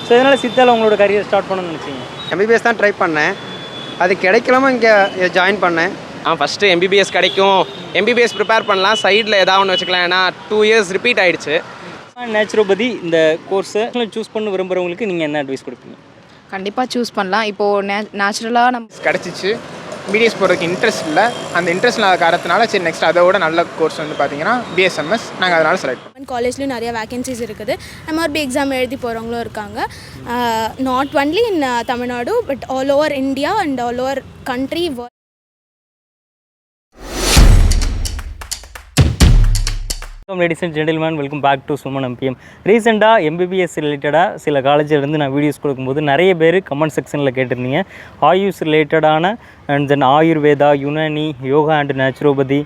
So இதனால் சித்தாவில் உங்களோட career start பண்ணணும்னு நினச்சிங்க? எம்பிபிஎஸ் தான் ட்ரை பண்ணேன், அது கிடைக்கலாமா இங்கே ஜாயின் பண்ணேன். ஃபஸ்ட்டு எம்பிபிஎஸ் கிடைக்கும், எம்பிபிஎஸ் ப்ரிப்பேர் பண்ணலாம், சைடில் ஏதாவது ஒன்று வச்சுக்கலாம். ஏன்னா 2 years ரிப்பீட் ஆகிடுச்சு. நேச்சுரோபதி இந்த கோர்ஸை சூஸ் பண்ண விரும்புகிறவங்களுக்கு நீங்கள் என்ன அட்வைஸ் கொடுப்பீங்க? கண்டிப்பாக சூஸ் பண்ணலாம். இப்போது நேச்சுரலாக நம்ம கிடச்சிச்சு. பிடிஎஸ் போகிறதுக்கு இன்ட்ரெஸ்ட் இல்லை, அந்த இன்ட்ரெஸ்ட் இல்லாத காரணத்தினால சரி நெக்ஸ்ட் அதோட நல்ல கோர்ஸ் வந்து பார்த்தீங்கன்னா பிஎஸ்எம்எஸ் நாங்கள் அதனால் செலக்ட் பண்ணோம். காலேஜ்லேயும் நிறைய வேகன்சிஸ் இருக்குது. எம்ஆர்பி எக்ஸாம் எழுதி போகிறவங்களும் இருக்காங்க. Not only in Tamil Nadu but all over India and all over country. Ladies and gentlemen, welcome back to Suman MBM. ரீசெண்டாக எம்பிபிஎஸ் ரிலேட்டடாக சில காலேஜிலேருந்து நான் வீடியோஸ் கொடுக்கும்போது நிறைய பேர் கமெண்ட் செக்ஷனில் கேட்டிருந்தீங்க ஆயுஷ் ரிலேட்டடான and then Ayurveda, Unani, yoga and naturopathy,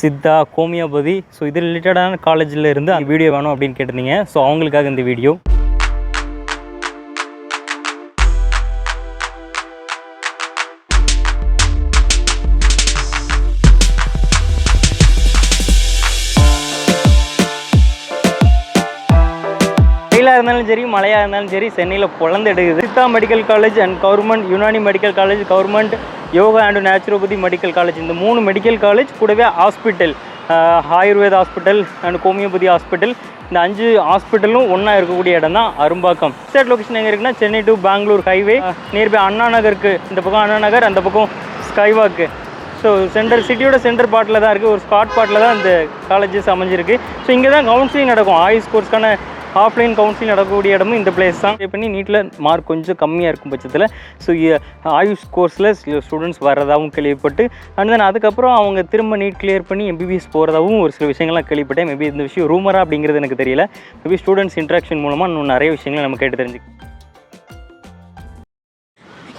Siddha, homeopathy, so இது ரிலேட்டடான காலேஜில் இருந்து அந்த வீடியோ வேணும் அப்படின்னு கேட்டிருந்தீங்க. ஸோ அவங்களுக்காக இந்த வீடியோ. வெயிலாக இருந்தாலும் சரி, மழையாக இருந்தாலும் சரி, சென்னையில் பொழந்து எடுக்குது. Siddha medical college and government, Unani medical college, government yoga and naturopathy medical college, இந்த 3 மெடிக்கல் காலேஜ் கூடவே hospital, Ayurveda hospital and homeopathy hospital, இந்த 5 ஹாஸ்பிட்டலும் ஒன்றா இருக்கக்கூடிய இடம் தான் அரும்பாக்கம். ஸ்டேட் லொக்கேஷன் எங்கே இருக்குன்னா Chennai to Bangalore highway nearby அண்ணா நகருக்கு, இந்த பக்கம் அண்ணா நகர், அந்த பக்கம் ஸ்கைவாக்கு. ஸோ சிட்டியோட சென்டர் பார்ட்டில் தான் இருக்குது, ஒரு ஸ்பாட் பார்ட்டில் தான் இந்த காலேஜஸ் அமைஞ்சிருக்கு. ஸோ இங்கே தான் கவுன்சிலிங் நடக்கும். ஆயுஷ் கோர்ஸ்க்கான ஆஃப்லைன் கவுன்சிலிங் நடக்கக்கூடிய இடமும் இந்த பிளேஸ் தான். பே பண்ணி நீட்டில் மார்க் கொஞ்சம் கம்மியாக இருக்கும் பட்சத்தில் ஸோ ஆயுஷ் கோர்ஸில் சில ஸ்டூடெண்ட்ஸ் வர்றதாகவும் கேள்விப்பட்டு அண்ட் தென் அதுக்கப்புறம் அவங்க திரும்ப நீட் கிளியர் பண்ணி எம்பிபிஎஸ் போகிறதாகவும் ஒரு சில விஷயங்கள்லாம் கேள்விப்பட்டேன். மேபி இந்த விஷயம் ரூமரா அப்படிங்கிறது எனக்கு தெரியல. மேபி ஸ்டூடெண்ட்ஸ் இன்ட்ராக்ஷன் மூலமாக இன்னும் நிறைய விஷயங்களை நம்ம கேட்டு தெரிஞ்சுக்கலாம்.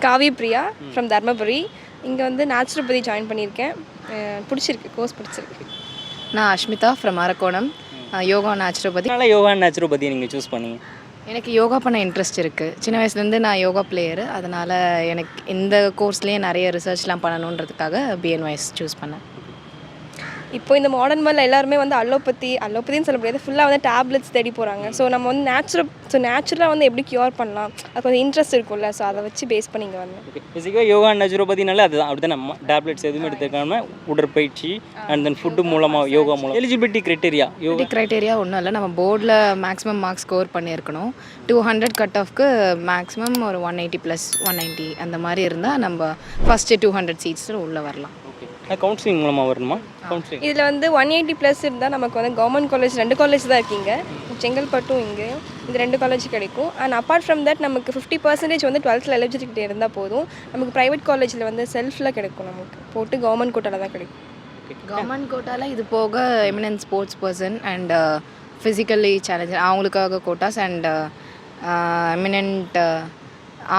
காவி பிரியா ஃப்ரம் தர்மபுரி. இங்கே வந்து நேச்சுரோபதி ஜாயின் பண்ணியிருக்கேன். பிடிச்சிருக்கு, கோர்ஸ் பிடிச்சிருக்கு. நான் அஷ்மிதா ஃப்ரம் அரக்கோணம், யோகா நேச்சுரோபதி. அதனால் யோகா நேச்சுரோபதி நீங்கள் சூஸ் பண்ணீங்க? எனக்கு யோகா பண்ண இன்ட்ரெஸ்ட் இருக்குது. சின்ன வயசுலேருந்து நான் யோகா பிளேயரு, அதனால் எனக்கு இந்த கோர்ஸ்லேயே நிறைய ரிசர்ச்லாம் பண்ணணுன்றதுக்காக பிஎன்ஒய்எஸ் சூஸ் பண்ணேன். இப்போ இந்த மாடர்ன் வேர்ல்டில் எல்லாருமே வந்து அலோபதின்னு சொல்ல முடியாது, ஃபுல்லாக வந்து டேப்லெட்ஸ் தேடி போகிறாங்க. ஸோ நம்ம வந்து நேச்சுரலாக வந்து எப்படி க்யூர் பண்ணலாம், அது கொஞ்சம் இன்ட்ரெஸ்ட் இருக்கும்ல, ஸோ அதை வச்சு பேஸ் பண்ணி இங்கே வந்தேன். ஓகே, பேசிக்காக யோகா நேச்சுரோபதினால அதுதான் அப்படி தான். நம்ம டேப்லெட்ஸ் எதுவுமே எடுத்துக்காம உடற்பயிற்சி அண்ட் தென் ஃபுட்டு மூலமாக யோகா மூலம். எலிஜிபிலிட்டி க்ரைட்டேரியா ஒன்றும் இல்லை. நம்ம போர்டில் மேக்ஸிமம் மார்க்ஸ் ஸ்கோர் பண்ணியிருக்கணும். 200 கட் ஆஃப்க்கு மேக்ஸிமம் ஒரு 180 + 190 அந்த மாதிரி இருந்தால் நம்ம ஃபஸ்ட்டு 200 சீட்ஸில் உள்ளே வரலாம். கவுன்சிலிங் மூலமாக வரணுமா? கவுன்சிலிங் இதில் வந்து 180+ இருந்தால் நமக்கு வந்து கவர்மெண்ட் காலேஜ் 2 காலேஜ் தான் இருக்கீங்க, செங்கல்பட்டும் இங்கேயும். இந்த 2 காலேஜ் கிடைக்கும். அண்ட் அப்பார்ட் ஃப்ரம் தட் நமக்கு 50% வந்து 12th எலிஜிபிலிட்டி இருந்தால் போதும். நமக்கு ப்ரைவேட் காலேஜில் வந்து செல்ஃபில் கிடைக்கும். நமக்கு போட்டு கவர்மெண்ட் கோட்டாவில் தான் கிடைக்கும். கவர்மெண்ட் கோட்டாவில் இது போக eminent sports person and physically challenge அவங்களுக்காக கோட்டாஸ் அண்ட் எமினன்ட்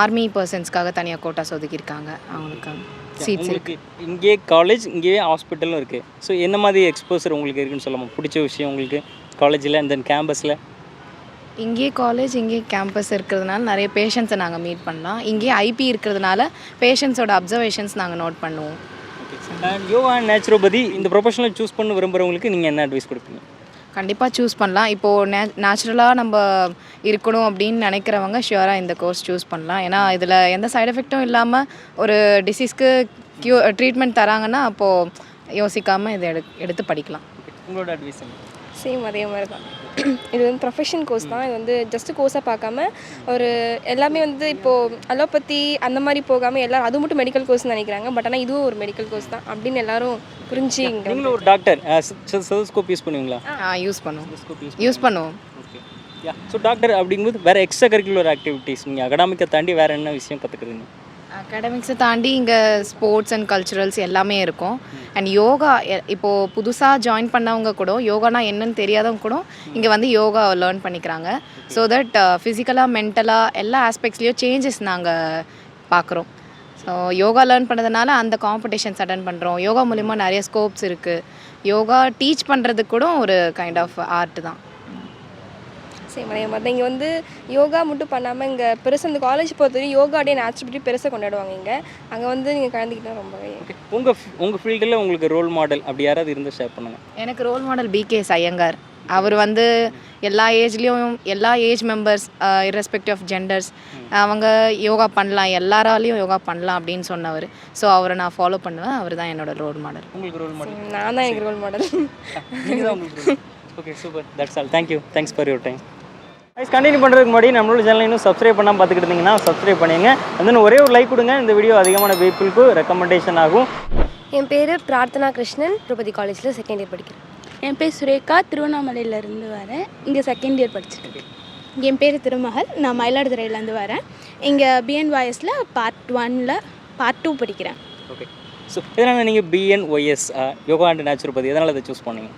ஆர்மி பர்சன்ஸ்க்காக தனியாக கோட்டாஸ் ஒதுக்கியிருக்காங்க. அவங்களுக்காக சீட்ஸ் இருக்குது. இங்கே காலேஜ், இங்கேயே ஹாஸ்பிட்டலும் இருக்குது. ஸோ என்ன மாதிரி எக்ஸ்போசர் உங்களுக்கு இருக்குன்னு சொல்லாமல் பிடிச்ச விஷயம் உங்களுக்கு காலேஜில் அண்ட் தென் கேம்பஸில்? இங்கே காலேஜ், இங்கே கேம்பஸ் இருக்கிறதுனால நிறைய பேஷண்ட்ஸை நாங்கள் மீட் பண்ணலாம். இங்கே ஐபி இருக்கிறதுனால பேஷண்ட்ஸோட அப்சர்வேஷன்ஸ் நாங்கள் நோட் பண்ணுவோம். அண்ட் யோகா அண்ட் நேச்சுரோபதி இந்த ப்ரொஃபஷனல் சூஸ் பண்ண விரும்புகிறவங்களுக்கு நீங்கள் என்ன அட்வைஸ் கொடுப்பீங்க? கண்டிப்பாக சூஸ் பண்ணலாம். இப்போது நேச்சுரலாக நம்ம இருக்கணும் அப்படின்னு நினைக்கிறவங்க ஷியோராக இந்த கோர்ஸ் சூஸ் பண்ணலாம். ஏன்னா இதில் எந்த சைட் எஃபெக்ட்டும் இல்லாமல் ஒரு டிசீஸ்க்கு ட்ரீட்மெண்ட் தராங்கன்னா அப்போது யோசிக்காமல் இதை எடுத்து படிக்கலாம். உங்களோட அட்வைஸ்? சேம் அதே மாதிரி தான். இது வந்து ப்ரொஃபஷன் கோர்ஸ் தான். இது வந்து ஜஸ்ட் கோர்ஸாக பார்க்காம ஒரு எல்லாமே வந்து இப்போது அலோபதி அந்த மாதிரி போகாமல் எல்லோரும் அது மட்டும் மெடிக்கல் கோர்ஸ்னு நினைக்கிறாங்க. பட் ஆனால் இதுவும் ஒரு மெடிக்கல் கோர்ஸ் தான் அப்படின்னு எல்லாரும் புரிஞ்சு. நீங்களும் ஒரு டாக்டர், ஸ்டெதோஸ்கோப் யூஸ் பண்ணுவீங்களா? யூஸ் பண்ணுவோம். ஓகே, யா. ஸோ டாக்டர் அப்படிங்கும்போது வேறு எக்ஸ்ட்ரா கரிக்குலர் ஆக்டிவிட்டீஸ் நீங்கள் அகாடமிக்கை தாண்டி வேறு என்ன விஷயம் கற்றுக்குறீங்க? அகாடமிக்ஸை தாண்டி இங்கே ஸ்போர்ட்ஸ் அண்ட் கல்ச்சுரல்ஸ் எல்லாமே இருக்கும். அண்ட் யோகா இப்போது புதுசாக ஜாயின் பண்ணவங்க கூட யோகானா என்னன்னு தெரியாதவங்க கூட இங்கே வந்து யோகா லேர்ன் பண்ணிக்கிறாங்க. ஸோ தட் ஃபிசிக்கலாக மென்டலாக எல்லா ஆஸ்பெக்ட்ஸ்லேயும் சேஞ்சஸ் நாங்கள் பார்க்குறோம். ஸோ யோகா லேர்ன் பண்ணதுனால அந்த காம்படிஷன்ஸ் அட்டன் பண்ணுறோம். யோகா மூலிமா நிறைய ஸ்கோப்ஸ் இருக்குது. யோகா டீச் பண்ணுறதுக்கு கூட ஒரு கைண்ட் ஆஃப் ஆர்ட் தான். சேம் அதே மாதிரி தான். இங்கே வந்து யோகா மட்டும் பண்ணாமல் இங்கே பெருசாக இந்த காலேஜ் பொறுத்தவரைக்கும் யோகா டே நேச்சுரலி பெருசாக கொண்டாடுவாங்க. இங்கே அங்கே வந்து நீங்கள் கலந்துக்கிட்டால் ரொம்பவே. உங்கள் ஃபீல்டில் உங்களுக்கு ரோல் மாடல் அப்படி யாராவது இருந்தால் ஷேர் பண்ணுங்கள். எனக்கு ரோல் மாடல் பிகே ஐயங்கார். அவர் வந்து எல்லா ஏஜ்லேயும் எல்லா age members irrespective of genders அவங்க யோகா பண்ணலாம், எல்லாராலையும் யோகா பண்ணலாம் அப்படின்னு சொன்னவர். ஸோ அவரை நான் ஃபாலோ பண்ணுவேன். அவர் தான் என்னோட ரோல் மாடல். உங்களுக்கு ரோல் மாடல் நான் தான் எனக்கு ரோல் மாடல். நீங்கள் தான் உங்களுக்கு okay super. That's all. Thank you. Thanks for your time. Guys continue பண்ணுறதுக்கு முன்னாடி நம்மளோட சேனல் இன்னும் சப்ஸ்கிரைப் பண்ணாமல் பார்த்துக்கிட்டு இருந்தீங்கன்னா சப்ஸ்கிரைப் பண்ணிடுங்க. வந்து ஒரே ஒரு லைக் கொடுங்க. இந்த வீடியோ அதிகமான பீப்புளுக்கு ரெக்கமெண்டேஷன் ஆகும். என் பேர் பிரார்த்தனா கிருஷ்ணன், திருப்பதி காலேஜில் செகண்ட் இயர் படிக்கிறேன். என் பேர் சுரேகா, திருவண்ணாமலையிலேருந்து வரேன். இங்கே செகண்ட் இயர் படிச்சுருக்கேன். என் பேர் திருமகள், நான் மயிலாடுதுறையிலேருந்து வரேன். இங்கே BNYSல பார்ட் 1ல் பார்ட் 2 படிக்கிறேன். ஓகே. ஸோ இதனால் நீங்கள் BNYS யோகா அண்ட் நேச்சுரோபதி எதனால் இதை சூஸ் பண்ணீங்க?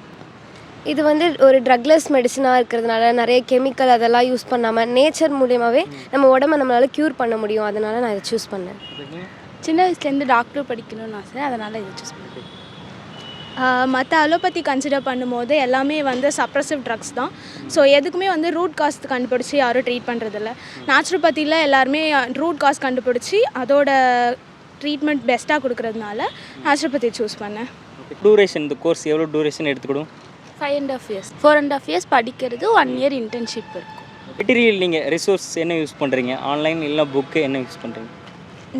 இது வந்து ஒரு ட்ரக்லெஸ் மெடிசனாக இருக்கிறதுனால நிறைய கெமிக்கல் அதெல்லாம் யூஸ் பண்ணாமல் நேச்சர் மூலியமாகவே நம்ம உடம்பை நம்மளால் க்யூர் பண்ண முடியும். அதனால் நான் இதை சூஸ் பண்ணேன். சின்ன வயசுலேருந்து டாக்டர் படிக்கணும்னு ஆசை, அதனால் இதை சூஸ் பண்ணேன். மற்ற அலோபதி கன்சிடர் பண்ணும்போது எல்லாமே வந்து சப்ரசிவ் ட்ரக்ஸ் தான். ஸோ எதுக்குமே வந்து ரூட் காஸ் கண்டுபிடிச்சி யாரும் ட்ரீட் பண்ணுறதில்ல. நேச்சுரோபதியில் எல்லாருமே ரூட் காஸ் கண்டுபிடிச்சி அதோட ட்ரீட்மெண்ட் பெஸ்ட்டாக கொடுக்கறதுனால நேச்சுரோபதி சூஸ் பண்ணேன். டூரேஷன் இந்த கோர்ஸ் எவ்வளோ டூரேஷன் எடுத்துக்கிடும்? 5.5 years 4.5 years படிக்கிறது, 1 year இன்டர்ன்ஷிப் இருக்கும். மெட்டீரியல் நீங்கள் ரிசோர்ஸ் என்ன யூஸ் பண்ணுறீங்க? ஆன்லைன் இல்லை புக்கு என்ன யூஸ் பண்ணுறீங்க?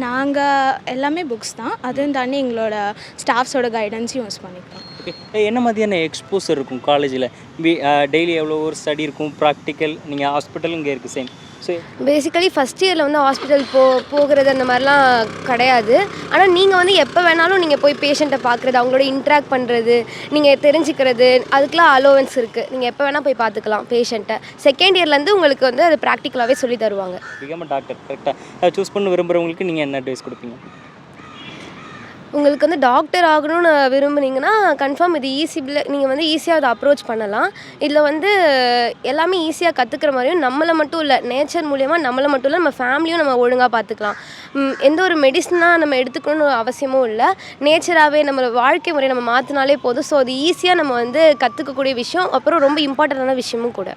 நாங்கள் எல்லாமே புக்ஸ் தான். அதுவும் தாண்டி எங்களோட ஸ்டாஃப்ஸோட கைடன்ஸையும் யூஸ் பண்ணிக்கிறோம். ஓகே. என்ன மாதிரியான எக்ஸ்போசர் இருக்கும் காலேஜில்? டெய்லி எவ்வளோ ஒரு ஸ்டடி இருக்கும்? ப்ராக்டிக்கல் நீங்கள் ஹாஸ்பிட்டல் இங்கே இருக்குது சேம். ஸோ பேசிக்கலி ஃபஸ்ட் இயரில் வந்து ஹாஸ்பிட்டல் போகிறது அந்த மாதிரிலாம் கிடையாது. ஆனால் நீங்கள் வந்து எப்போ வேணாலும் நீங்கள் போய் பேஷண்ட்டை பார்க்குறது, அவங்களோட இன்ட்ராக்ட் பண்ணுறது, நீங்கள் தெரிஞ்சுக்கிறது, அதுக்கெலாம் அலோவன்ஸ் இருக்குது. நீங்கள் எப்போ வேணால் போய் பார்த்துக்கலாம் பேஷண்ட்டை. செகண்ட் இயர்லேருந்து உங்களுக்கு வந்து அது ப்ராக்டிக்கலாகவே சொல்லி தருவாங்க. பிகம் டாக்டர் கரெக்டாக சூஸ் பண்ண விரும்புகிறவங்களுக்கு நீங்கள் என்ன அட்வைஸ் கொடுப்பீங்க? உங்களுக்கு வந்து டாக்டர் ஆகணும்னு விரும்புனீங்கன்னா கன்ஃபார்ம் இது நீங்கள் வந்து ஈஸியாக அதை அப்ரோச் பண்ணலாம். இதில் வந்து எல்லாமே ஈஸியாக கற்றுக்கிற மாதிரியும், நம்மளை மட்டும் இல்லை நேச்சர் மூலியமாக நம்மளை மட்டும் இல்லை நம்ம ஃபேமிலியும் நம்ம ஒழுங்காக பார்த்துக்கலாம். எந்த ஒரு மெடிசனாக நம்ம எடுத்துக்கணும்னு அவசியமும் இல்லை. நேச்சராகவே நம்ம வாழ்க்கை முறையை நம்ம மாற்றினாலே போதும். ஸோ அது ஈஸியாக நம்ம வந்து கற்றுக்கக்கூடிய விஷயம், அப்புறம் ரொம்ப இம்பார்ட்டண்டான விஷயமும் கூட.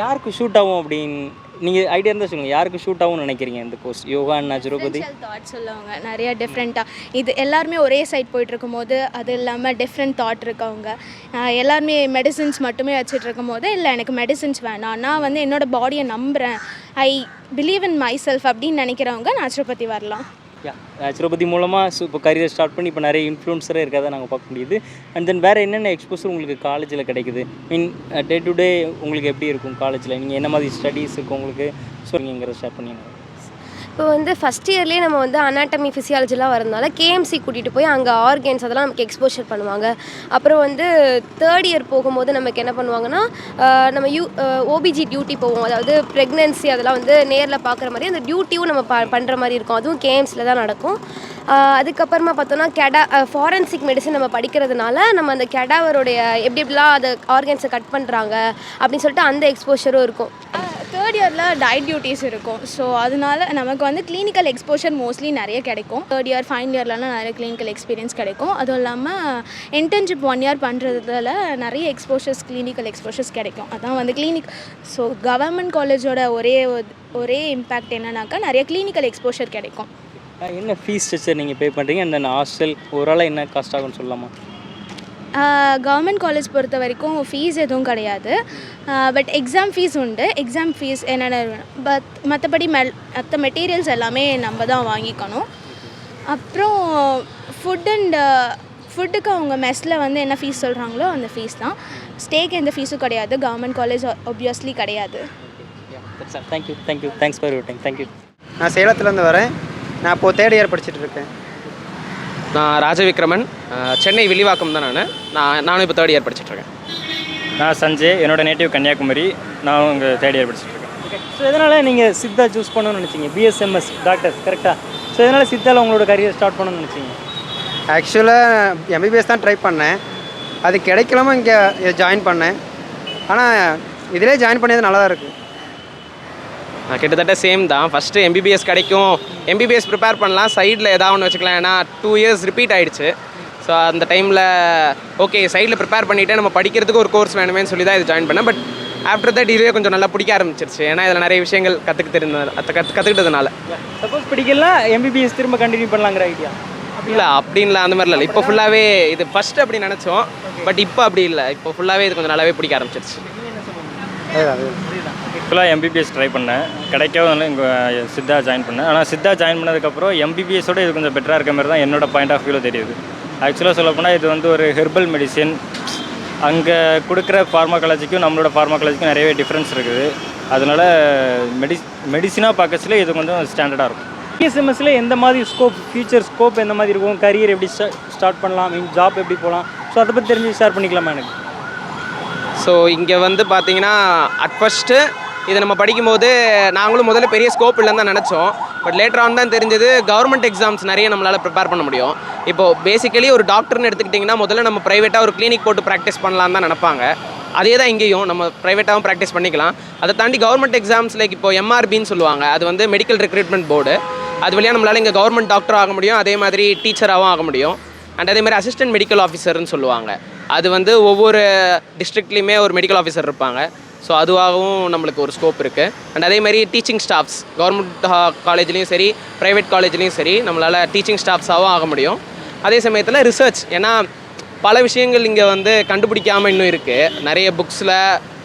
யாருக்கு ஷூட் ஆகும் அப்படின்னு நீங்கள் ஐடியா இருந்தால் சொல்லுங்கள். யாருக்கு ஷூட் ஆகும்னு நினைக்கிறீங்க இந்த course yoga and naturopathy? Thought சொல்லுவாங்க நிறையா டிஃப்ரெண்ட்டாக. இது எல்லாருமே ஒரே சைட் போயிட்டுருக்கும் போது, அது இல்லாமல் டிஃப்ரெண்ட் தாட் இருக்கவங்க எல்லாருமே மெடிசின்ஸ் மட்டுமே வச்சுட்டு இருக்கும் போது, இல்லை எனக்கு மெடிசின்ஸ் வேணாம், நான் வந்து என்னோடய பாடியை நம்புகிறேன், I believe in my self அப்படின்னு நினைக்கிறவங்க நேச்சுரோபதி வரலாம். நேச்சுரோபதி மூலமாக இப்போ கரியர் ஸ்டார்ட் பண்ணி இப்போ நிறைய இன்ஃப்ளூன்ஸரே இருக்காத நாங்கள் பார்க்க முடியுது. அண்ட் தென் வேறு என்னென்ன எக்ஸ்போசர் உங்களுக்கு காலேஜில் கிடைக்குது? மீன் டே டு டே உங்களுக்கு எப்படி இருக்கும் காலேஜில்? நீங்கள் என்ன மாதிரி ஸ்டடீஸ் இருக்கும் உங்களுக்கு? ஸோ நீங்கிறத ஷேர் பண்ணிங்க. இப்போ வந்து ஃபஸ்ட் இயர்லேயே நம்ம வந்து அனாட்டமி ஃபிசியாலஜிலாம் வரதுனால கேஎம்சி கூட்டிகிட்டு போய் அங்கே ஆர்கன்ஸ் அதெல்லாம் நமக்கு எக்ஸ்போஷர் பண்ணுவாங்க. அப்புறம் வந்து தேர்ட் இயர் போகும்போது நமக்கு என்ன பண்ணுவாங்கன்னா நம்ம ஓபிஜி டியூட்டி போவோம். அதாவது ப்ரெக்னென்சி அதெல்லாம் வந்து நேரில் பார்க்குற மாதிரி அந்த டியூட்டியும் நம்ம பண்ணுற மாதிரி இருக்கும். அதுவும் கேஎம்ஸில் தான் நடக்கும். அதுக்கப்புறமா பார்த்தோன்னா ஃபாரன்சிக் மெடிசன் நம்ம படிக்கிறதுனால நம்ம அந்த கெடாவருடைய எப்படிலாம் அந்த ஆர்கன்ஸை கட் பண்ணுறாங்க அப்படின்னு சொல்லிட்டு அந்த எக்ஸ்போஷரும் இருக்கும். தேர்ட் இயரில் டயட் டியூட்டிஸ் இருக்கும். ஸோ அதனால நமக்கு வந்து கிளினிக்கல் எக்ஸ்போஷர் மோஸ்ட்லி நிறைய கிடைக்கும். தேர்ட் இயர் ஃபைனல் இயர்லலாம் நிறைய கிளினிக்கல் எக்ஸ்பீரியன்ஸ் கிடைக்கும். அதுவும் இல்லாமல் இன்டர்ன்ஷிப் 1 year பண்ணுறதுல நிறைய கிளினிக்கல் எக்ஸ்போஷர்ஸ் கிடைக்கும். அதான் வந்து கிளினிக். ஸோ கவர்மெண்ட் காலேஜோட ஒரே இம்பேக்ட் என்னன்னாக்கா நிறைய கிளினிக்கல் எக்ஸ்போஷர் கிடைக்கும். என்ன ஃபீஸ் ஸ்ட்ரக்சர் நீங்கள் பே பண்ணுறீங்க? அந்த ஹாஸ்டல் ஓவராலாக என்ன காஸ்ட் ஆகும்னு சொல்லலாமா? கவர்மெண்ட் காலேஜ் பொறுத்த வரைக்கும் ஃபீஸ் எதுவும் கிடையாது. பட் எக்ஸாம் ஃபீஸ் உண்டு. எக்ஸாம் ஃபீஸ் என்னென்ன மற்றபடி மற்ற மெட்டீரியல்ஸ் எல்லாமே நம்ம தான் வாங்கிக்கணும். அப்புறம் ஃபுட்டுக்கு அவங்க மெஸ்ஸில் வந்து என்ன ஃபீஸ் சொல்கிறாங்களோ அந்த ஃபீஸ் தான். ஸ்டேக்கு எந்த ஃபீஸும் கிடையாது. கவர்மெண்ட் காலேஜ் ஆப்வியஸ்லி கிடையாது. Thank you. Thanks for your time. Thank you. நான் சேலத்துலேருந்து வரேன். நான் இப்போது தேர்ட் இயர் படிச்சுட்டு இருக்கேன். நான் ராஜவிக்ரமன், சென்னை வில்லிவாக்கம் தான். நானும் இப்போ தேர்ட் இயர் படிச்சுட்ருக்கேன். நான் சஞ்சய், என்னோடய நேட்டிவ் கன்னியாகுமரி. நான் இங்கே தேர்ட் இயர் படிச்சுட்ருக்கேன். ஓகே. ஸோ இதனால் நீங்கள் சித்தா சூஸ் பண்ணணும்னு நினச்சிங்க? BSMS டாக்டர் கரெக்டாக. ஸோ இதனால் சித்தாவில் உங்களோட கரியர் ஸ்டார்ட் பண்ணணும்னு நினச்சிங்க? ஆக்சுவலாக MBBS தான் ட்ரை பண்ணேன். அது கிடைக்கலாம இங்கே ஜாயின் பண்ணேன். ஆனால் இதிலே ஜாயின் பண்ணது நல்லா தான் இருக்குது. கிட்டத்தட்ட சேம் தான். ஃபஸ்ட்டு MBBS கிடைக்கும், MBBS ப்ரிப்பேர் பண்ணலாம், சைடில் ஏதாவது ஒன்று வச்சுக்கலாம். ஏன்னா 2 years ரிப்பீட் ஆகிடுச்சு. ஸோ அந்த டைமில் ஓகே சைடில் ப்ரிப்பேர் பண்ணிவிட்டு நம்ம படிக்கிறதுக்கு ஒரு கோர்ஸ் வேணுமேனு சொல்லி தான் இது ஜாயின் பண்ணேன். பட் ஆஃப்டர் தட் இதுவே கொஞ்சம் நல்லா பிடிக்க ஆரம்பிச்சிருச்சு. ஏன்னா இதில் நிறைய விஷயங்கள் கற்றுக்கிட்டதுனால. சப்போஸ் பிடிக்கலாம் MBBS திரும்ப கண்டினியூ பண்ணலாங்கிற ஐடியா? இல்லை அப்படின்ல அந்த மாதிரிலாம் இல்லை. இப்போ ஃபுல்லாகவே இது ஃபஸ்ட்டு அப்படி நினச்சோம், பட் இப்போ அப்படி இல்லை. இப்போ ஃபுல்லாகவே இது கொஞ்சம் நல்லாவே பிடிக்க ஆரம்பிச்சிருச்சு. ஃபுல்லாக எம்பிபிஎஸ் ட்ரை பண்ணேன், கிடைக்காதனால இங்கே சித்தா ஜாயின் பண்ணேன். ஆனால் சித்தா ஜாயின் பண்ணதுக்கப்புறம் எம்பிபிஎஸோட இது கொஞ்சம் பெட்டராக இருக்க மாதிரி தான் என்னோட பாயிண்ட் ஆஃப் வியூவில் தெரியுது. ஆக்சுவலாக சொல்லப்போனால் இது வந்து ஒரு ஹெர்பல் மெடிசின். அங்கே கொடுக்குற ஃபார்மாகாலஜிக்கும் நம்மளோட ஃபார்மாகாலஜிக்கும் நிறையவே டிஃப்ரென்ஸ் இருக்குது. அதனால மெடிசினாக பார்க்கச்சில இது கொஞ்சம் ஸ்டாண்டர்டாக இருக்கும். பிஎஸ்எம்எஸ்ல எந்த மாதிரி ஸ்கோப், ஃபியூச்சர் ஸ்கோப் எந்த மாதிரி இருக்கும், கரியர் எப்படி ஸ்டார்ட் பண்ணலாம், ஜாப் எப்படி போகலாம், ஸோ அதை பற்றி தெரிஞ்சு ஷேர் பண்ணிக்கலாமா எனக்கு? ஸோ இங்கே வந்து பார்த்தீங்கன்னா அட் ஃபஸ்ட்டு இதை நம்ம படிக்கும்போது நாங்களும் முதல்ல பெரிய ஸ்கோப் இல்லைன்னு தான் நினச்சோம். பட் லேட்டர் ஆன் தான் தெரிஞ்சது கவர்மெண்ட் எக்ஸாம்ஸ் நிறைய நம்மளால் ப்ரிப்பேர் பண்ண முடியும். இப்போது பேசிக்கலி ஒரு டாக்டர்னு எடுத்துக்கிட்டிங்கன்னா முதல்ல நம்ம ப்ரைவேட்டாக ஒரு கிளினிக் போட்டு ப்ராக்டிஸ் பண்ணலான்னு தான் நினைப்பாங்க. அதே தான் இங்கேயும் நம்ம ப்ரைவேட்டாகவும் ப்ராக்டிஸ் பண்ணிக்கலாம். அதை தாண்டி கவர்மெண்ட் எக்ஸாம்ஸ் லைக் இப்போ எம்ஆர்பின்னு சொல்லுவாங்க, அது வந்து மெடிக்கல் ரெக்ரூட்மெண்ட் போர்டு. அது வழியாக நம்மளால் இங்கே கவர்மெண்ட் டாக்டர் ஆக முடியும், அதே மாதிரி டீச்சராகவும் ஆக முடியும். அண்ட் அதே மாதிரி அசிஸ்டன்ட் மெடிக்கல் ஆஃபீஸர்னு சொல்லுவாங்க, அது வந்து ஒவ்வொரு டிஸ்ட்ரிக்ட்லேயுமே ஒரு மெடிக்கல் ஆஃபீஸர் இருப்பாங்க. ஸோ அதுவாகவும் நம்மளுக்கு ஒரு ஸ்கோப் இருக்குது. அண்ட் அதே மாதிரி டீச்சிங் ஸ்டாஃப்ஸ் கவர்மெண்ட் காலேஜ்லேயும் சரி ப்ரைவேட் காலேஜ்லேயும் சரி நம்மளால் டீச்சிங் ஸ்டாஃப்ஸாகவும் ஆக முடியும். அதே சமயத்தில் ரிசர்ச், ஏன்னா பல விஷயங்கள் இங்கே வந்து கண்டுபிடிக்காமல் இன்னும் இருக்குது. நிறைய புக்ஸில்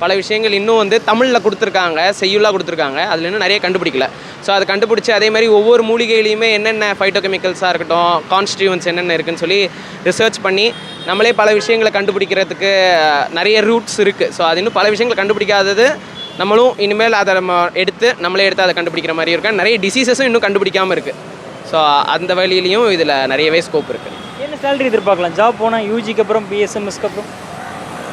பல விஷயங்கள் இன்னும் வந்து தமிழில் கொடுத்துருக்காங்க, செய்யுளாக கொடுத்துருக்காங்க, அதில் இன்னும் நிறைய கண்டுபிடிக்கல. ஸோ அதை கண்டுபிடிச்சி அதே மாதிரி ஒவ்வொரு மூலிகையிலையுமே என்னென்ன ஃபைட்டோகெமிக்கல்ஸாக இருக்கட்டும், கான்ஸ்டியூவன்ஸ் என்னென்ன இருக்குதுன்னு சொல்லி ரிசர்ச் பண்ணி நம்மளே பல விஷயங்களை கண்டுபிடிக்கிறதுக்கு நிறைய ரூட்ஸ் இருக்குது. ஸோ அது இன்னும் பல விஷயங்களை கண்டுபிடிக்காதது நம்மளும் இனிமேல் அதை நம்ம நம்மளே எடுத்து அதை கண்டுபிடிக்கிற மாதிரி இருக்கும். நிறைய டிசீசஸும் இன்னும் கண்டுபிடிக்காமல் இருக்குது. ஸோ அந்த வழியிலையும் இதில் நிறையவே ஸ்கோப் இருக்குது. என்ன சேலரி எதிர்பார்க்கலாம் ஜாப் போனால், யூஜிக்கு அப்புறம் பிஎஸ்எம்எஸ்க்கு அப்புறம்?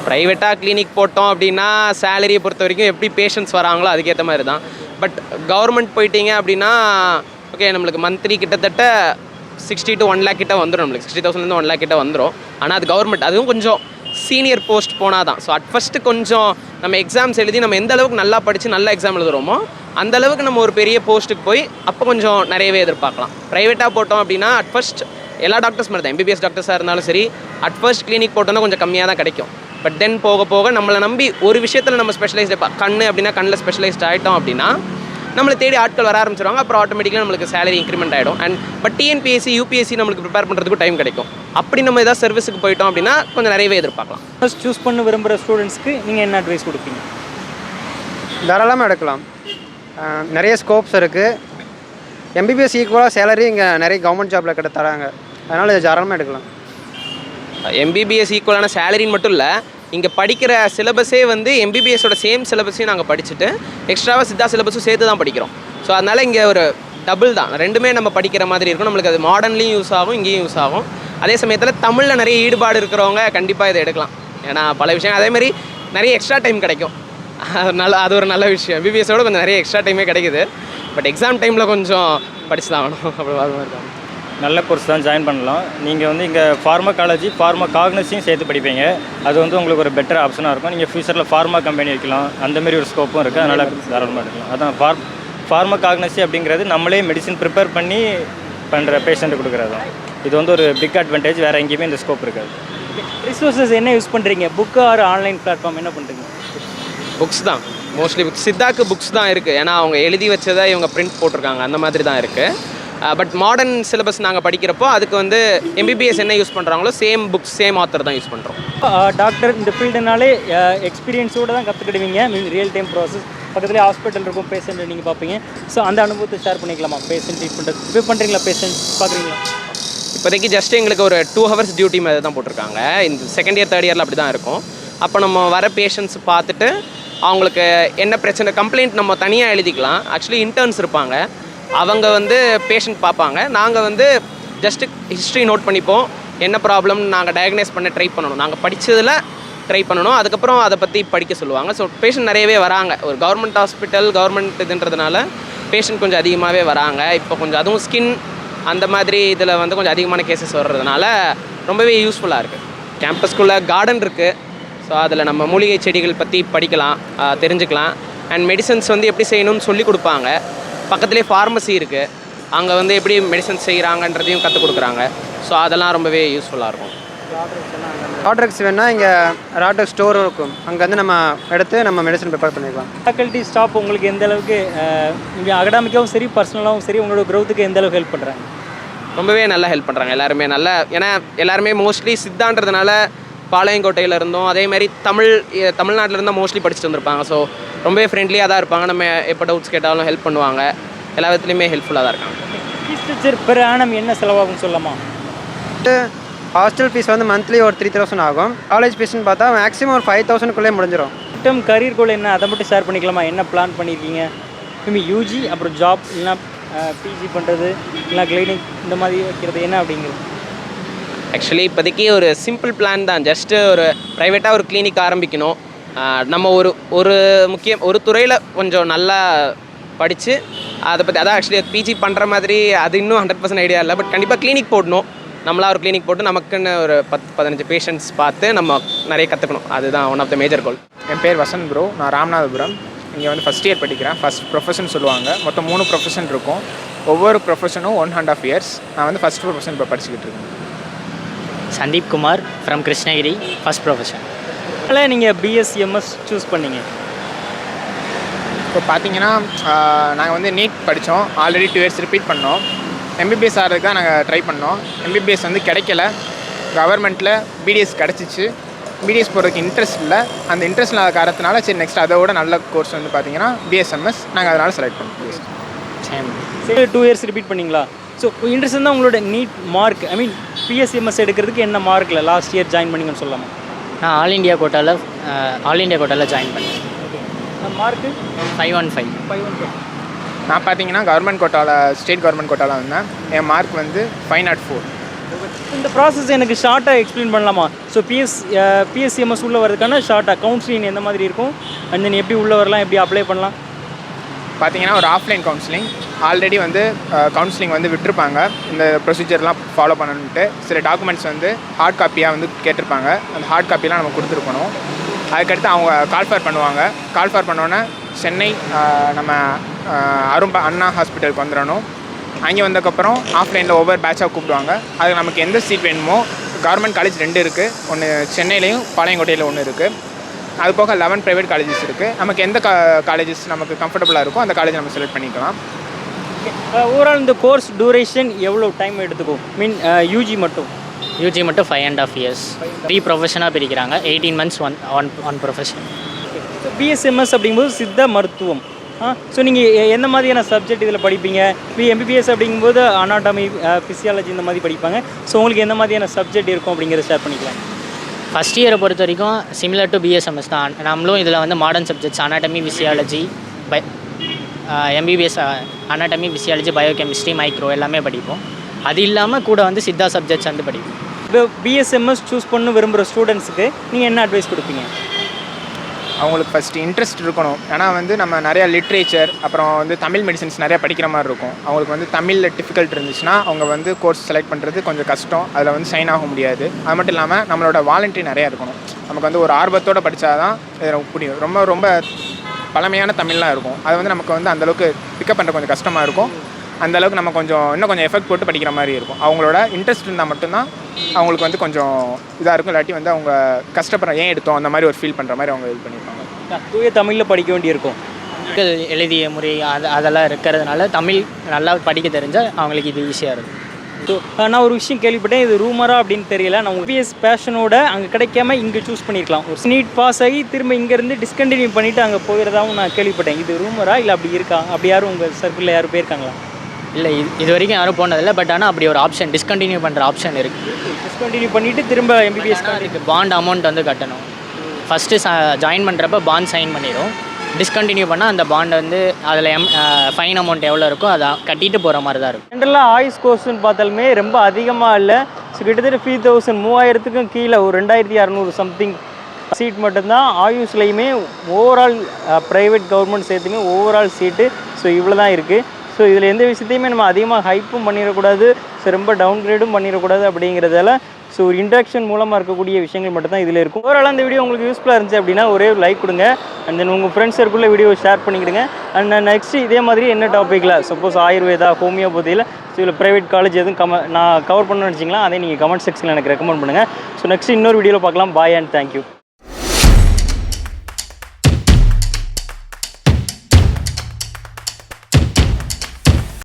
ப்ரைவேட்டாக கிளினிக் போட்டோம் அப்படின்னா சேலரியை பொறுத்த வரைக்கும் எப்படி பேஷண்ட்ஸ் வராங்களோ அதுக்கேற்ற மாதிரி தான். பட் கவர்மெண்ட் போயிட்டீங்க அப்படின்னா ஓகே, நம்மளுக்கு மந்த்லி கிட்டத்தட்ட 60 to 1 lakh கிட்ட வந்துடும். நம்மளுக்கு 60,000 1 lakh கிட்ட வந்துடும். ஆனால் அது கவர்மெண்ட், அதுவும் கொஞ்சம் சீனியர் போஸ்ட் போனால் தான். ஸோ அட் ஃபஸ்ட்டு கொஞ்சம் நம்ம எக்ஸாம்ஸ் எழுதி நம்ம எந்த அளவுக்கு நல்லா படித்து நல்ல எக்ஸாம் எழுதுகிறோமோ அந்த அளவுக்கு நம்ம ஒரு பெரிய போஸ்ட்டுக்கு போய் அப்போ கொஞ்சம் நிறையவே எதிர்பார்க்கலாம். ப்ரைவேட்டாக போட்டோம் அப்படின்னா அட் ஃபஸ்ட் எல்லா டாக்டர்ஸ் மாதிரி தான், எம்பிபிஎஸ் டாக்டர்ஸாக இருந்தாலும் சரி அட் ஃபர்ஸ்ட் கிளினிக் போட்டோன்னா கொஞ்சம் கம்மியாக தான் கிடைக்கும். பட் தென் போக போக நம்மளை நம்பி ஒரு விஷயத்தில் நம்ம ஸ்பெஷலைஸ்டு, கண் அப்படின்னா கண்ணில் ஸ்பெஷலைஸ்ட் ஆகிட்டோம் அப்படின்னா நம்மளை தேடி ஆட்கள் வர ஆரம்பிச்சிருவாங்க. அப்புறம் ஆட்டோமேட்டிக்காக நம்மளுக்கு சேலரி இன்க்ரிமெண்ட் ஆகிடும். அண்ட் பட் டிஎன்பிஎஸ்சி யூபிஎஸ்சி நம்மளுக்கு ப்ரிப்பேர் பண்ணுறதுக்கு டைம் கிடைக்கும். அப்படி நம்ம ஏதாவது சர்வீஸுக்கு போயிட்டோம் அப்படின்னா கொஞ்சம் நிறையவே எதிர்பார்க்கலாம். ஃபர்ஸ்ட் சூஸ் பண்ண விரும்புகிற ஸ்டூடெண்ட்ஸ்க்கு நீங்கள் என்ன அட்வைஸ் கொடுப்பீங்க? தாராளமாக எடுக்கலாம், நிறைய ஸ்கோப்ஸ் இருக்குது. எம்பிபிஎஸ் ஈக்குவலாக சேலரி இங்கே நிறைய கவர்மெண்ட் ஜாப்பில் தராங்க, அதனால் இதை தாராளமாக எடுக்கலாம். எம்பிபிஎஸ் ஈக்குவலான சேலரின்னு மட்டும் இல்லை, இங்கே படிக்கிற சிலபஸே வந்து எம்பிபிஎஸோட சேம் சிலபஸையும் நாங்கள் படிச்சுட்டு எக்ஸ்ட்ராவாக சித்தா சிலபஸும் சேர்த்து தான் படிக்கிறோம். ஸோ அதனால் இங்கே ஒரு டபுள் தான், ரெண்டுமே நம்ம படிக்கிற மாதிரி இருக்கும். நம்மளுக்கு அது மாடர்ன்லேயும் யூஸ் ஆகும், இங்கேயும் யூஸ் ஆகும். அதே சமயத்தில் தமிழில் நிறைய ஈடுபாடு இருக்கிறவங்க கண்டிப்பாக இதை எடுக்கலாம். ஏன்னா பல விஷயம் அதேமாதிரி நிறைய எக்ஸ்ட்ரா டைம் கிடைக்கும். அது ஒரு நல்ல விஷயம். எம்பிபிஎஸோட கொஞ்சம் நிறைய எக்ஸ்ட்ரா டைமே கிடைக்குது. பட் எக்ஸாம் டைமில் கொஞ்சம் படிச்சு தான் ஆகணும். அப்படி அது மாதிரி தான். நல்ல கோர்ஸ் தான், ஜாயின் பண்ணலாம். நீங்கள் வந்து இங்கே ஃபார்மகாலஜி ஃபார்மகாக்னஸையும் சேர்த்து படிப்பீங்க, அது வந்து உங்களுக்கு ஒரு பெட்டர் ஆப்ஷனாக இருக்கும். நீங்கள் ஃபியூச்சரில் ஃபார்மா கம்பெனி வைக்கலாம், அந்தமாரி ஒரு ஸ்கோப்பும் இருக்குது. அதனால் தாராளமாக எடுக்கலாம். அதான் ஃபார்மகாக்னஸி அப்படிங்கிறது நம்மளே மெடிசின் ப்ரிப்பேர் பண்ணி பண்ணுற பேஷண்ட்டு கொடுக்குறது தான். இது வந்து ஒரு பிக் அட்வான்டேஜ், வேறு எங்கேயுமே இந்த ஸ்கோப் இருக்காது. ரிசோர்ஸஸ் என்ன யூஸ் பண்ணுறீங்க? புக்கு ஆர் ஆன்லைன் பிளாட்ஃபார்ம் என்ன பண்ணுறீங்க? புக்ஸ் தான் மோஸ்ட்லி. சித்தாக்கு புக்ஸ் தான் இருக்குது, ஏன்னா அவங்க எழுதி வச்சதை இவங்க பிரிண்ட் போட்டிருக்காங்க, அந்த மாதிரி தான் இருக்குது. பட் மாடர்ன் சிலபஸ் நாங்கள் படிக்கிறப்போ அதுக்கு வந்து எம்பிபிஎஸ் என்ன யூஸ் பண்ணுறாங்களோ சேம் புக்ஸ் சேம் ஆத்தர் தான் யூஸ் பண்ணுறோம். டாக்டர் இந்த ஃபீல்டுனாலே எக்ஸ்பீரியன்ஸோடு தான் கற்றுக்கிடுவீங்க. ரியல் டைம் ப்ராசஸ், பக்கத்துலேயே ஹாஸ்பிட்டல் இருக்கும், பேஷண்ட்டை நீங்கள் பார்ப்பீங்க. ஸோ அந்த அனுபவத்தை ஷேர் பண்ணிக்கலாமா? பேஷண்ட் ட்ரீட் பண்ணுறது இப்போ பண்ணுறீங்களா? பேஷண்ட் பார்க்குறீங்களா? இப்போதைக்கு ஜஸ்ட் எங்களுக்கு ஒரு 2 hours டியூட்டி மாதிரி தான் போட்டிருக்காங்க. இந்த செகண்ட் இயர் தேர்ட் இயரில் அப்படி தான் இருக்கும். அப்போ நம்ம வர பேஷண்ட்ஸ் பார்த்துட்டு அவங்களுக்கு என்ன பிரச்சனை கம்ப்ளைண்ட் நம்ம தனியாக எழுதிக்கலாம். ஆக்சுவலி இன்டர்ன்ஸ் இருப்பாங்க, அவங்க வந்து பேஷண்ட் பார்ப்பாங்க. நாங்கள் வந்து ஜஸ்ட்டு ஹிஸ்ட்ரி நோட் பண்ணிப்போம், என்ன ப்ராப்ளம்னு நாங்கள் டயக்னைஸ் பண்ண ட்ரை பண்ணணும். நாங்கள் படித்ததில் ட்ரை பண்ணணும், அதுக்கப்புறம் அதை பற்றி படிக்க சொல்லுவாங்க. ஸோ பேஷண்ட் நிறையவே வராங்க. ஒரு கவர்மெண்ட் ஹாஸ்பிட்டல் கவர்மெண்ட் இதுன்றதுனால பேஷண்ட் கொஞ்சம் அதிகமாகவே வராங்க. இப்போ கொஞ்சம் அதுவும் ஸ்கின் அந்த மாதிரி இதில் வந்து கொஞ்சம் அதிகமான கேசஸ் வர்றதுனால ரொம்பவே யூஸ்ஃபுல்லாக இருக்குது. கேம்பஸ்குள்ளே கார்டன் இருக்குது. ஸோ அதில் நம்ம மூலிகை செடிகள் பற்றி படிக்கலாம், தெரிஞ்சுக்கலாம். அண்ட் மெடிசன்ஸ் வந்து எப்படி செய்யணும்னு சொல்லி கொடுப்பாங்க. பக்கத்துலேயே ஃபார்மசி இருக்குது, அங்கே வந்து எப்படி மெடிசன்ஸ் செய்கிறாங்கன்றதையும் கற்றுக் கொடுக்குறாங்க. ஸோ அதெல்லாம் ரொம்பவே யூஸ்ஃபுல்லாக இருக்கும். ராட்ரெக்ஸ் வேணால் இங்கே ராட்ரெக்ஸ் ஸ்டோரும் இருக்கும், அங்கே வந்து நம்ம எடுத்து நம்ம மெடிசன் ப்ரிப்பேர் பண்ணிக்கலாம். ஃபேக்கல்ட்டி ஸ்டாஃப் உங்களுக்கு எந்த அளவுக்கு இங்கே அகடாமிக்காகவும் சரி பர்சனலாகவும் சரி உங்களோட க்ரோத்துக்கு எந்த அளவுக்கு ஹெல்ப் பண்ணுறாங்க? ரொம்பவே நல்லா ஹெல்ப் பண்ணுறாங்க எல்லாருமே. நல்லா ஏன்னா எல்லாருமே மோஸ்ட்லி சித்தான்றதுனால பாளையங்கோட்டையில் இருந்தோம், அதேமாதிரி தமிழ்நாட்டில் இருந்தால் மோஸ்ட்லி படிச்சுட்டு வந்திருப்பாங்க. ஸோ ரொம்பவே ஃப்ரெண்ட்லியாக தான் இருப்பாங்க. நம்ம எப்போ டவுட்ஸ் கேட்டாலும் ஹெல்ப் பண்ணுவாங்க. எல்லா விதத்துலையுமே ஹெல்ப்ஃபுல்லாக தான் இருக்காங்க. ஃபீஸ் ஸ்ட்ரக்சர் பெர் ஆனம் என்ன செலவாகும் சொல்லலாமா? ஹாஸ்டல் ஃபீஸ் வந்து மந்த்லி ஒரு 3000 ஆகும். காலேஜ் ஃபீஸ்னு பார்த்தா மேக்ஸிமம் ஒரு 5000க்குள்ளே முடிஞ்சிடும். டம் கரியர் கோல் என்ன, அதை மட்டும் ஷேர் பண்ணிக்கலாமா? என்ன பிளான் பண்ணியிருக்கீங்க? மேபி யூஜி அப்புறம் ஜாப் இல்லைனா பிஜி பண்ணுறது இல்லைனா கிளினிக் இந்த மாதிரி வைக்கிறது என்ன அப்படிங்கிறது? ஆக்சுவலி இப்போதைக்கு ஒரு சிம்பிள் பிளான் தான். ஜஸ்ட்டு ஒரு ப்ரைவேட்டாக ஒரு கிளினிக் ஆரம்பிக்கணும். நம்ம ஒரு துறையில் கொஞ்சம் நல்லா படித்து அதை பற்றி அதான் ஆக்சுவலி பிஜி பண்ணுற மாதிரி அது இன்னும் 100% ஐடியா இல்லை. பட் கண்டிப்பாக கிளினிக் போடணும். நம்மளா ஒரு கிளினிக் போட்டு நமக்குன்னு ஒரு 10-15 பேஷண்ட்ஸ் பார்த்து நம்ம நிறைய கற்றுக்கணும். அதுதான் ஒன் ஆஃப் த மேஜர் கோல். என் பேர் வசந்த் ப்ரோ. நான் ராமநாதபுரம் இங்கே வந்து ஃபஸ்ட் இயர் படிக்கிறேன். ஃபஸ்ட் ப்ரொஃபஷன் சொல்லுவாங்க. மொத்தம் 3 ப்ரொஃபஷன் இருக்கும். ஒவ்வொரு ப்ரொஃபஷனும் 1.5 years. நான் வந்து ஃபஸ்ட் ப்ரொஃபஷன் இப்போ படிச்சுக்கிட்டு இருக்கேன். Sandeep Kumar from Krishnagiri, first profession. அதில் நீங்கள் பிஎஸ்சிஎம்எஸ் சூஸ் பண்ணீங்க. இப்போ பார்த்தீங்கன்னா நாங்கள் வந்து நீட் படித்தோம். ஆல்ரெடி 2 years ரிப்பீட் பண்ணோம். எம்பிபிஎஸ் ஆகிறதுக்கு தான் நாங்கள் ட்ரை பண்ணோம். எம்பிபிஎஸ் வந்து கிடைக்கல. கவர்மெண்ட்டில் பிடிஎஸ் கிடச்சிச்சு. பிடிஎஸ் போகிறதுக்கு இன்ட்ரெஸ்ட் இல்லை. அந்த இன்ட்ரெஸ்ட் இல்லாத காரணத்தினால சரி நெக்ஸ்ட் அதோட நல்ல கோர்ஸ் வந்து பார்த்தீங்கன்னா பிஎஸ்எம்எஸ் நாங்கள் அதனால் செலக்ட் பண்ணோம். சரி 2 years ரிப்பீட் பண்ணிங்களா? ஸோ இன்ட்ரெஸ்ட் தான் உங்களோட நீட் மார்க், ஐ மீன் பிஎஸ்சிஎம்எஸ் எடுக்கிறதுக்கு என்ன மார்க்கில் லாஸ்ட் இயர் ஜாயின் பண்ணிங்கன்னு சொல்லலாமா? நான் ஆல் இண்டியா கோட்டாவில் ஜாயின் பண்ணேன். மார்க்கு 515. நான் பார்த்தீங்கன்னா கவர்மெண்ட் கோட்டாவில் ஸ்டேட் கவர்மெண்ட் கோட்டாவில் வந்தேன். என் மார்க் வந்து 504. இந்த ப்ராசஸ் எனக்கு ஷார்ட்டாக எக்ஸ்பிளைன் பண்ணலாமா? ஸோ பிஎஸ்சிஎம்எஸ் உள்ளே வரதுக்கான ஷார்ட்டாக கவுன்சிலிங் எந்த மாதிரி இருக்கும், அண்ட் தென் எப்படி உள்ளே வரலாம், எப்படி அப்ளை பண்ணலாம்? பார்த்தீங்கன்னா ஒரு ஆஃப்லைன் கவுன்சிலிங். ஆல்ரெடி வந்து கவுன்சிலிங் வந்து விட்டுருப்பாங்க. இந்த ப்ரொசீஜர்லாம் ஃபாலோ பண்ணணுன்ட்டு சில டாக்குமெண்ட்ஸ் வந்து ஹார்ட் காப்பியாக வந்து கேட்டிருப்பாங்க. அந்த ஹார்ட் காப்பிலாம் நம்ம கொடுத்துருக்கணும். அதுக்கடுத்து அவங்க கால்ஃபர் பண்ணுவாங்க. கால்ஃபர் பண்ணோன்னே சென்னை நம்ம அண்ணா ஹாஸ்பிட்டலுக்கு வந்துடணும். அங்கே வந்ததுக்கப்புறம் ஆஃப்லைனில் ஒவ்வொரு பேட்சாக கூப்பிடுவாங்க. அது நமக்கு எந்த சீட் வேணுமோ, கவர்மெண்ட் காலேஜ் 2 இருக்குது. ஒன்று சென்னையிலையும் பாளையங்கோட்டையில் ஒன்று இருக்குது. அது போக 11 ப்ரைவேட் காலேஜஸ் இருக்குது. நமக்கு எந்த காலேஜஸ் நமக்கு கம்ஃபர்டபுளாக இருக்கோ அந்த காலேஜ் நம்ம செலக்ட் பண்ணிக்கலாம். ஓவரால் இந்த கோர்ஸ் டூரேஷன் எவ்வளோ டைம் எடுத்துக்கும்? மீன் யூஜி மட்டும் 5.5 years. 3 ப்ரொஃபஷனாக பிரிக்கிறாங்க. 18 months one profession. So BSMS அப்படிங்கும்போது சித்த மருத்துவம். ஸோ நீங்கள் எந்த மாதிரியான சப்ஜெக்ட் இதில் படிப்பீங்க? எம்பிபிஎஸ் அப்படிங்கும்போது அனாட்டமி, ஃபிசியாலஜி இந்த மாதிரி படிப்பாங்க. ஸோ உங்களுக்கு எந்த மாதிரியான சப்ஜெக்ட் இருக்கும் அப்படிங்கிறத ஷேர் பண்ணிக்கலாம். ஃபஸ்ட் இயரை பொறுத்த வரைக்கும் சிமிலர் டு பிஎஸ்எம்எஸ் தான். நம்மளும் இதில் வந்து modern subjects anatomy, physiology, MBBS anatomy, physiology, biochemistry, micro எல்லாமே படிப்போம். அது இல்லாமல் கூட வந்து சித்தா சப்ஜெக்ட்ஸ் வந்து படிப்போம். இப்போ பிஎஸ்எம்எஸ் சூஸ் பண்ண விரும்புகிற ஸ்டூடெண்ட்ஸுக்கு நீங்கள் என்ன அட்வைஸ் கொடுப்பீங்க? அவங்களுக்கு ஃபஸ்ட்டு இன்ட்ரெஸ்ட் இருக்கணும். ஏன்னா வந்து நம்ம நிறையா லிட்ரேச்சர் அப்புறம் வந்து தமிழ் மெடிசன்ஸ் நிறையா படிக்கிற மாதிரி இருக்கும். அவங்களுக்கு வந்து தமிழில் டிஃபிகல்ட் இருந்துச்சுன்னா அவங்க வந்து கோர்ஸ் செலக்ட் பண்ணுறது கொஞ்சம் கஷ்டம். அதில் வந்து சைன் ஆக முடியாது. அது மட்டும் இல்லாமல் நம்மளோட வாலண்டரி நிறையா இருக்கணும். நமக்கு வந்து ஒரு ஆர்வத்தோடு படித்தா தான் இது புரியும். ரொம்ப ரொம்ப பழமையான தமிழ்லாம் இருக்கும். அது வந்து நமக்கு வந்து அந்தளவுக்கு பிக்கப் பண்ணுற கொஞ்சம் கஷ்டமாக இருக்கும். அந்தளவுக்கு நம்ம இன்னும் கொஞ்சம் எஃபெக்ட் போட்டு படிக்கிற மாதிரி இருக்கும். அவங்களோட இன்ட்ரெஸ்ட் இருந்தால் மட்டும்தான் அவங்களுக்கு வந்து கொஞ்சம் இதாக இருக்கும். இல்லாட்டி வந்து அவங்க கஷ்டப்படுற ஏன் எடுத்தோம் அந்த மாதிரி ஒரு ஃபீல் பண்ணுற மாதிரி அவங்க இது பண்ணியிருப்பாங்க. தூய தமிழில் படிக்க வேண்டியிருக்கும். எழுதிய முறை அதெல்லாம் இருக்கிறதுனால தமிழ் நல்லா படிக்க தெரிஞ்சால் அவங்களுக்கு இது ஈஸியாக இருக்கும். ஸோ நான் ஒரு விஷயம் கேள்விப்பட்டேன், இது ரூமரா அப்படின்னு தெரியல. நான் பிஎஸ் பேஷனோட அங்கே கிடைக்காம இங்கே சூஸ் பண்ணியிருக்கலாம். ஒரு நீட் பாஸ் ஆகி திரும்ப இங்கேருந்து டிஸ்கண்டினியூ பண்ணிவிட்டு அங்கே போகிறதாவும் நான் கேள்விப்பட்டேன். இது ரூமரா இல்லை அப்படி இருக்கா? அப்படி யாரும் உங்கள் சர்க்கிளில் யாரும் போயிருக்காங்களா? இல்லை, இது வரைக்கும் யாரும் போனதில்லை. பட் ஆனால் அப்படி ஒரு ஆப்ஷன், டிஸ்கண்டினியூ பண்ணுற ஆப்ஷன் இருக்குது. டிஸ்கண்டினியூ பண்ணிவிட்டு திரும்ப எம்பிபிஎஸ் அதுக்கு பாண்ட் அமௌண்ட் வந்து கட்டணும். ஃபஸ்ட்டு ஜாயின் பண்ணுறப்ப பாண்ட் சைன் பண்ணிடும். டிஸ்கண்டினியூ பண்ணால் அந்த பாண்ட் வந்து அதில் ஃபைன் அமௌண்ட் எவ்வளோ இருக்கோ அதை கட்டிட்டு போகிற மாதிரி தான் இருக்கும். ஜென்ரலாக ஆயுஷ் கோர்ஸ்னு பார்த்தாலுமே ரொம்ப அதிகமாக இல்லை. ஸோ கிட்டத்தட்ட 3000 கீழே ஒரு 2600 சம்திங் சீட் மட்டும்தான் ஆயுஷ்லையுமே. Overall private government சேர்த்துமே overall seat so இவ்வளோ தான் இருக்குது. ஸோ இதில் எந்த விஷயத்தையுமே நம்ம அதிகமாக ஹைப்பும் பண்ணிடக்கூடாது, ஸோ ரொம்ப டவுன்கிரேடும் பண்ணிடக்கூடாது. அப்படிங்கிறதால ஸோ ஒரு இன்ட்ராக்ஷன் மூலமாக இருக்கக்கூடிய விஷயங்கள் மட்டும் தான் இதில் இருக்கும். ஓவரால் அந்த வீடியோ உங்களுக்கு யூஸ்ஃபுல்லாக இருந்துச்சு அப்படின்னா ஒரே ஒரு லைக் கொடுங்க. அண்ட் தென் உங்கள் ஃப்ரெண்ட்ஸ் சர்க்குள்ளே வீடியோ ஷேர் பண்ணிக்கிடுங்க. அண்ட் நெக்ஸ்ட்டு இதே மாதிரி என்ன டாப்பிக்கில் சப்போஸ் ஆயுர்வேதா, ஹோமியோபதியில் ஸோ இதில் ப்ரைவேட் காலேஜ் எதுவும் நான் கவர் பண்ணணும்னு நினச்சிங்களா, அதே நீங்கள் கமெண்ட் செக்ஷனில் எனக்கு ரெக்கமெண்ட் பண்ணுங்கள். ஸோ நெக்ஸ்ட் இன்னொரு வீடியோவில் பார்க்கலாம். பாய் அண்ட் தேங்க்யூ.